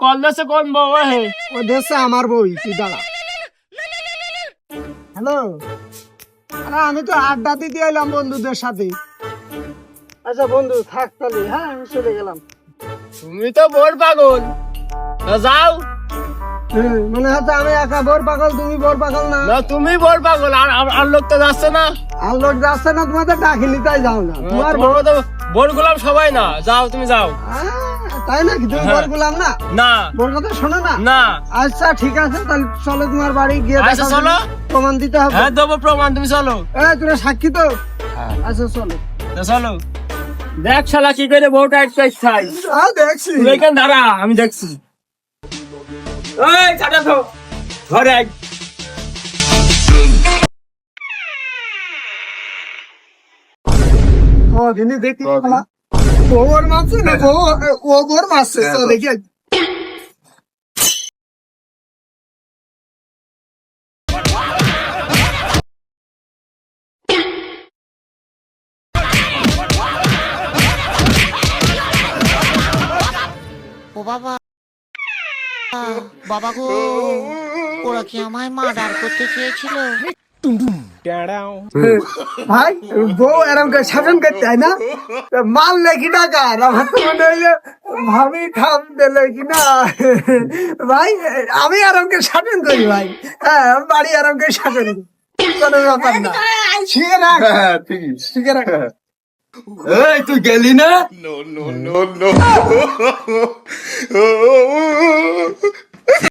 Call দেশে কোন বউ হে? ও দেশে আমার বই, তুই দাঁড়া। হ্যালো, আরে আমি তো আড্ডা দিতে এলাম বন্ধুদের সাথে। আচ্ছা বন্ধু থাক তাহলে, হ্যাঁ আমি চলে গেলাম। তুমি তো বোর পাগল, তা যাও। মনে হচ্ছে আমি একা বোর পাগল, তুমি বোর পাগল না। না তুমি বোর পাগল, আর লোক তো যাচ্ছে না। আর লোক যাচ্ছে না, তোমাদের ডাকিনি তাই যাও না। তোমার তোমার মতো বোর গুলাম সবাই না, যাও তুমি যাও। তাই নাকি? তুমি বোর গুলাম না? না বোর কথা শোনো না? না। আচ্ছা ঠিক আছে, তাহলে চলো তোমার বাড়ি গিয়ে আচ্ছা দেখা চলো। হবে। প্রমাণ দিতে হবে। হ্যাঁ দেবো প্রমাণ, তুমি চলো। তোরা সাক্ষী তো? আচ্ছা চলো। তা চলো। দেখ শালা কি করে বউটা একটা খাই। দেখছি। তুই এখানে দাঁড়া, আমি দেখছি। এই ছাড়া তো ঘরে আয়। দিনে দেখি বউর মারছে না, ও বোর মারছে তো দেখি। ও বাবা, বাবা গো, ওরা কি আমায় মার্ডার করতে চেয়েছিল? ভাই বউ এরকম করে শাসন করতে হয় না? মাল লেখি টাকা আমার তো মনে হইলো ভাবি খাম দিলে কিনা। ভাই আমি এরকম করে শাসন করি ভাই। হ্যাঁ আমি বাড়ি এরকম করে শাসন করি, কোনো ব্যাপার না। শিখে রাখ, শিখে রাখ। এই তুই গেলি না? No, no, no, no.